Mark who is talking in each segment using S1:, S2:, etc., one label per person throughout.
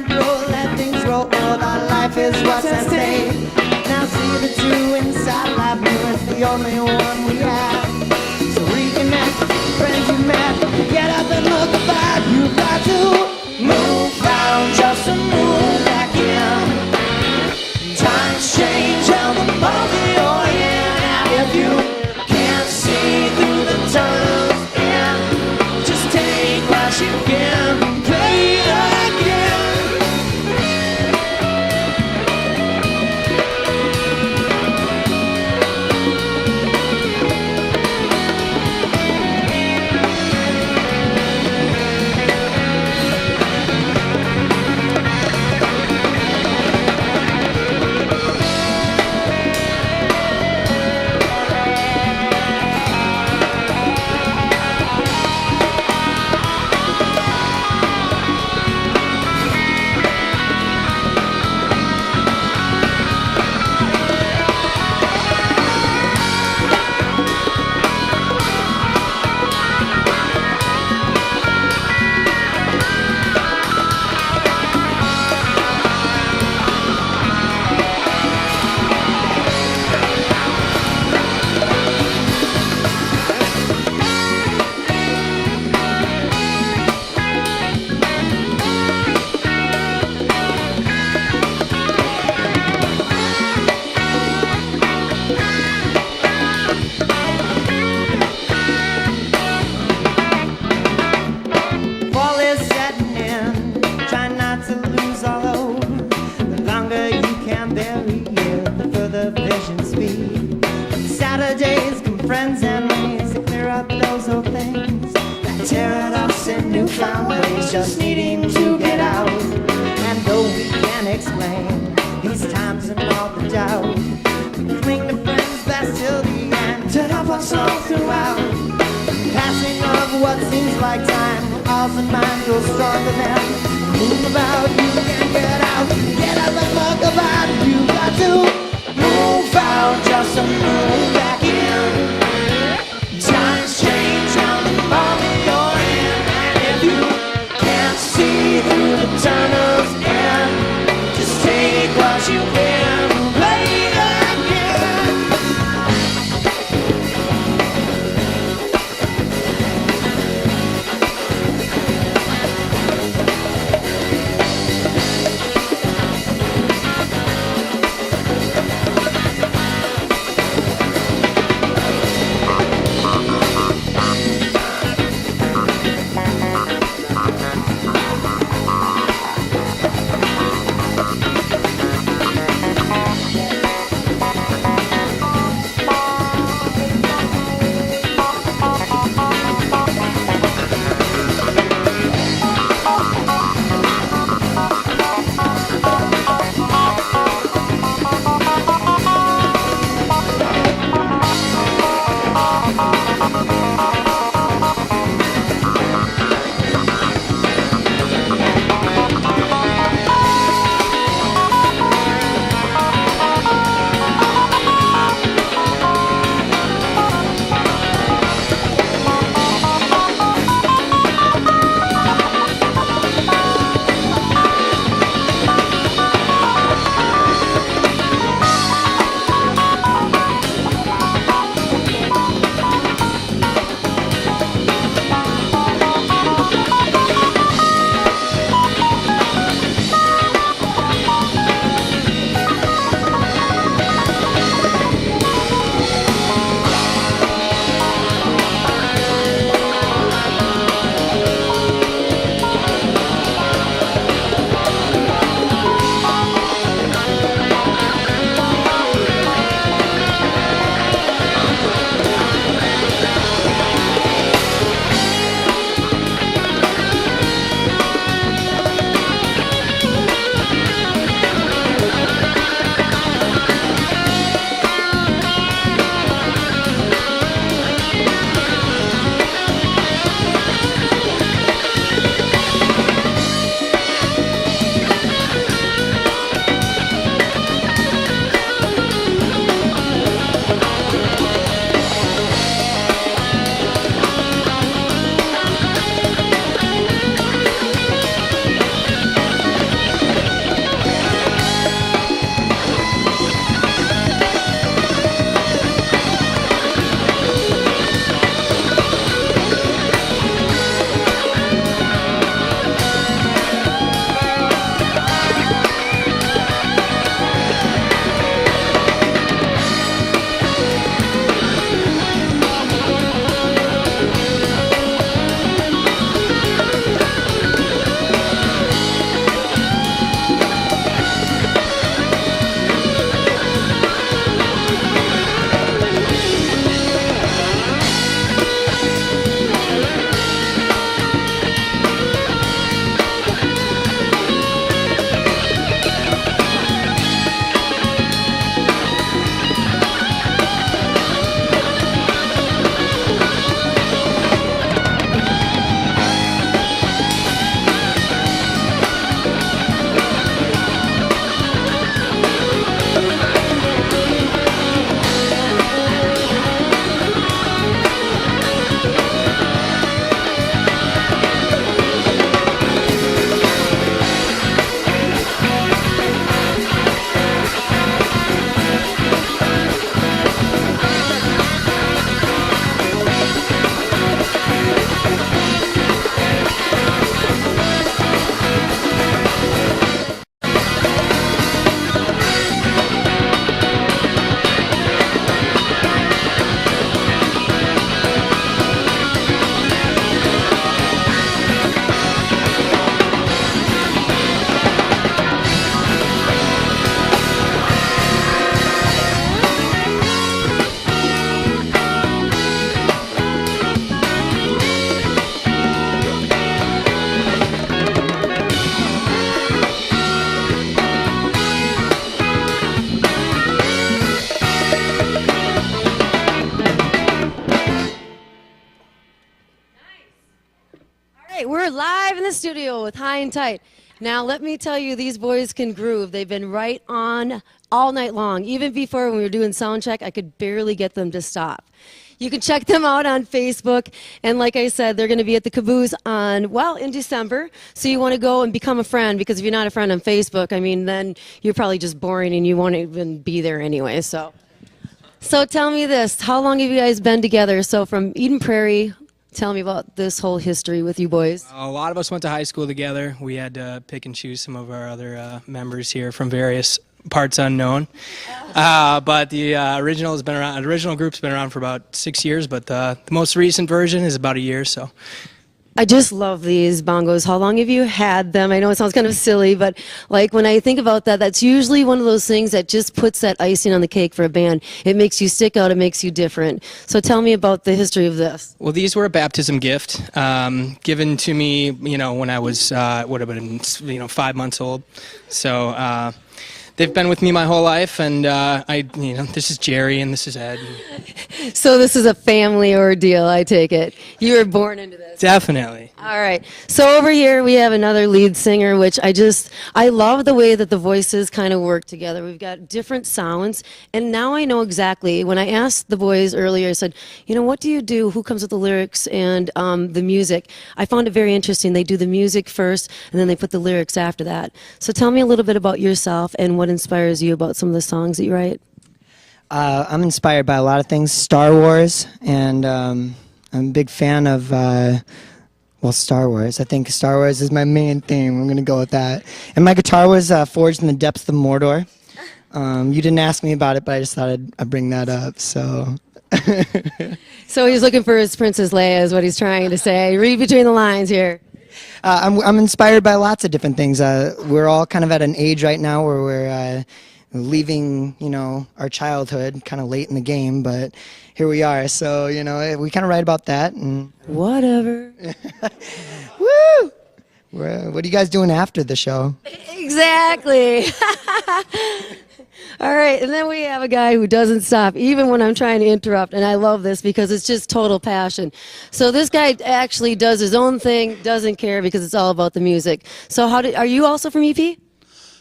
S1: Roll, let things roll, all our life is what's at stake. Now see the true inside life, it's the only one we have. So reconnect, friends you met, get up and look about. You've got to move out just to move back in. Times change and the moment you're in. And if you can't see through the tunnels in, just take what you can and play again. Saturdays come friends and ways to clear up those old things that tear at us in newfound ways, just needing to get out. And though we can't explain these times and all the doubt, we cling to friends best till the end to help us all throughout. Passing of what seems like time, hearts and minds grow stronger than. Move about, you can't get out. Get up and look about. You got to move out just to move back in. Times change on the moment you're in. And if you can't see through the tunnels in, just take what you can and play again.
S2: studio with Hyentyte. Now, let me tell you, these boys can groove. They've been right on all night long. Even before, when we were doing sound check, I could barely get them to stop. You can check them out on Facebook. And like I said, they're going to be at the Caboose in December. So you want to go and become a friend, because if you're not a friend on Facebook, I mean, then you're probably just boring and you won't even be there anyway. So tell me this. How long have you guys been together? So from Eden Prairie, tell me about this whole history with you boys.
S3: A lot of us went to high school together. We had to pick and choose some of our other members here from various parts unknown. But the original group's been around for about 6 years, but the most recent version is about a year. So.
S2: I just love these bongos. How long have you had them? I know it sounds kind of silly, but like when I think about that, that's usually one of those things that just puts that icing on the cake for a band. It makes you stick out. It makes you different. So tell me about the history of this.
S3: Well, these were a baptism gift given to me, when I was would have been 5 months old. So. They've been with me my whole life, and this is Jerry and this is Ed.
S2: So this is a family ordeal, I take it. You were born into this.
S3: Definitely.
S2: All right. So over here we have another lead singer, which I love the way that the voices kind of work together. We've got different sounds, and now I know exactly. When I asked the boys earlier, I said, what do you do? Who comes with the lyrics and the music? I found it very interesting. They do the music first, and then they put the lyrics after that. So tell me a little bit about yourself and what inspires you about some of the songs that you write.
S4: I'm inspired by a lot of things. Star Wars, and I'm a big fan of, Star Wars. I think Star Wars is my main theme. I'm going to go with that. And my guitar was forged in the depths of Mordor. You didn't ask me about it, but I just thought I'd bring that up, so...
S2: So he's looking for his Princess Leia is what he's trying to say. Read between the lines here.
S4: I'm inspired by lots of different things. We're all kind of at an age right now where we're leaving, our childhood kind of late in the game, but here we are. So, we kind of write about that. And
S2: whatever.
S4: Woo! What are you guys doing after the show?
S2: Exactly. All right, and then we have a guy who doesn't stop, even when I'm trying to interrupt, and I love this because it's just total passion. So this guy actually does his own thing, doesn't care because it's all about the music. So are you also from EP?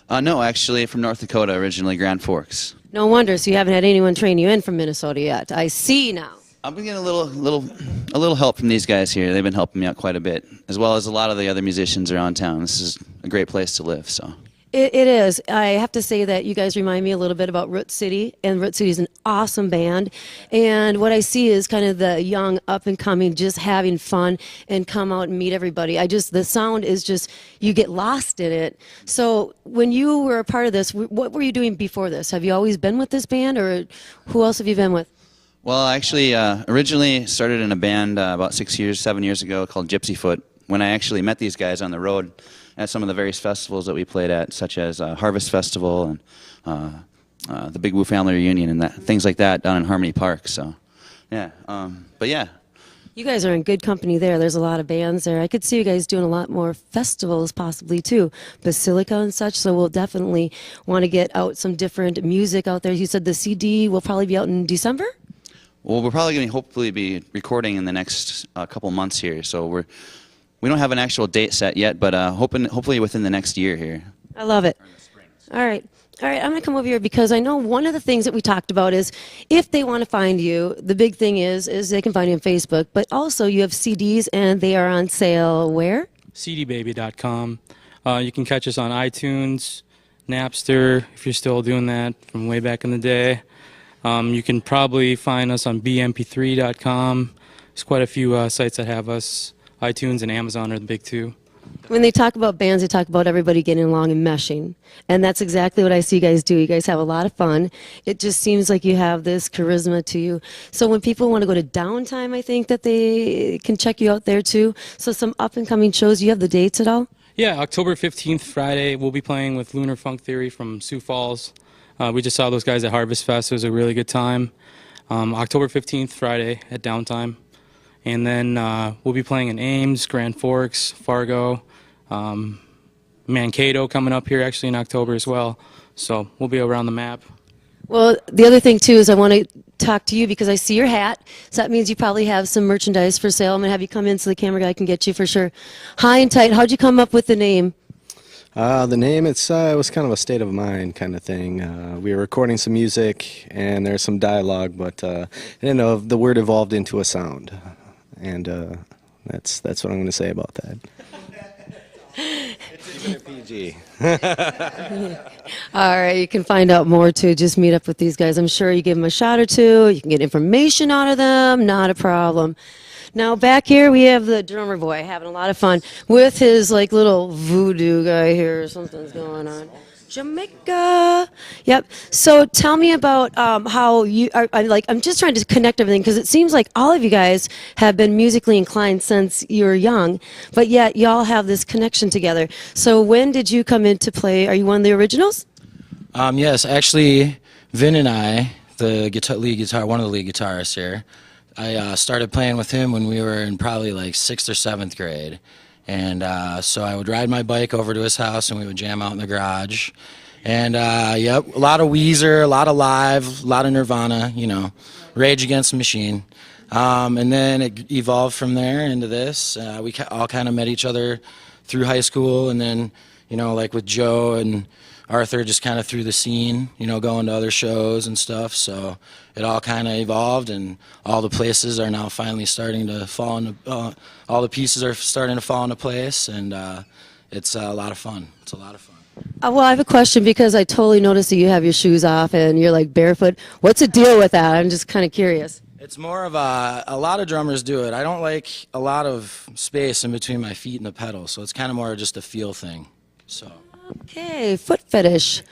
S5: No, actually from North Dakota, originally Grand Forks.
S2: No wonder, so you haven't had anyone train you in from Minnesota yet. I see now.
S5: I've been getting a little help from these guys here. They've been helping me out quite a bit, as well as a lot of the other musicians around town. This is a great place to live, so.
S2: It is. I have to say that you guys remind me a little bit about Root City, and Root City is an awesome band. And what I see is kind of the young, up-and-coming, just having fun and come out and meet everybody. The sound is just, you get lost in it. So when you were a part of this, what were you doing before this? Have you always been with this band, or who else have you been with?
S5: Well, I actually originally started in a band about 7 years ago called Gypsy Foot, when I actually met these guys on the road at some of the various festivals that we played at, such as Harvest Festival and the Big Woo Family Reunion and things like that down in Harmony Park. So, yeah. But yeah.
S2: You guys are in good company there. There's a lot of bands there. I could see you guys doing a lot more festivals possibly too, Basilica and such. So we'll definitely want to get out some different music out there. You said the CD will probably be out in December?
S5: Well, we're probably going to hopefully be recording in the next couple months here. So we don't have an actual date set yet, but hopefully within the next year here.
S2: I love it. All right. All right, I'm going to come over here because I know one of the things that we talked about is if they want to find you, the big thing is they can find you on Facebook, but also you have CDs and they are on sale where?
S6: cdbaby.com. You can catch us on iTunes, Napster, if you're still doing that from way back in the day. You can probably find us on bmp3.com. There's quite a few sites that have us. iTunes and Amazon are the big two.
S2: When they talk about bands, they talk about everybody getting along and meshing. And that's exactly what I see you guys do. You guys have a lot of fun. It just seems like you have this charisma to you. So when people want to go to Downtime, I think that they can check you out there too. So some up-and-coming shows. Do you have the dates at all?
S6: Yeah, October 15th, Friday, we'll be playing with Lunar Funk Theory from Sioux Falls. We just saw those guys at Harvest Fest. It was a really good time. October 15th, Friday at Downtime. And then we'll be playing in Ames, Grand Forks, Fargo, Mankato coming up here actually in October as well. So we'll be around the map.
S2: Well, the other thing too is I want to talk to you because I see your hat. So that means you probably have some merchandise for sale. I'm going to have you come in so the camera guy can get you for sure. Hyentyte, how'd you come up with the name?
S7: The name, it was kind of a state of mind kind of thing. We were recording some music, and there's some dialogue, but I didn't know if the word evolved into a sound. And that's what I'm going to say about that. It's even a PG.
S2: All right, you can find out more too. Just meet up with these guys. I'm sure you give them a shot or two. You can get information out of them. Not a problem. Now back here we have the drummer boy having a lot of fun with his like little voodoo guy here. Something's going on. Jamaica. Yep. So tell me about how you are. I'm just trying to connect everything because it seems like all of you guys have been musically inclined since you were young, but yet y'all have this connection together. So when did you come into play? Are you one of the originals?
S8: Yes, actually, Vin and I, one of the lead guitarists here, I started playing with him when we were in probably like 6th or 7th grade. And so I would ride my bike over to his house and we would jam out in the garage. And yep, a lot of Weezer, a lot of Live, a lot of Nirvana, you know, Rage Against the Machine. And then it evolved from there into this. We all kind of met each other through high school, and then, you know, like with Joe and Arthur, just kind of through the scene, you know, going to other shows and stuff. So it all kind of evolved, and all the places are now finally starting to fall into, all the pieces are starting to fall into place, and it's a lot of fun. It's a lot of fun.
S2: Well, I have a question because I totally noticed that you have your shoes off and you're like barefoot. What's the deal with that? I'm just kind of curious.
S8: It's more of a lot of drummers do it. I don't like a lot of space in between my feet and the pedal, so it's kind of more just a feel thing. So.
S2: Okay, foot fetish.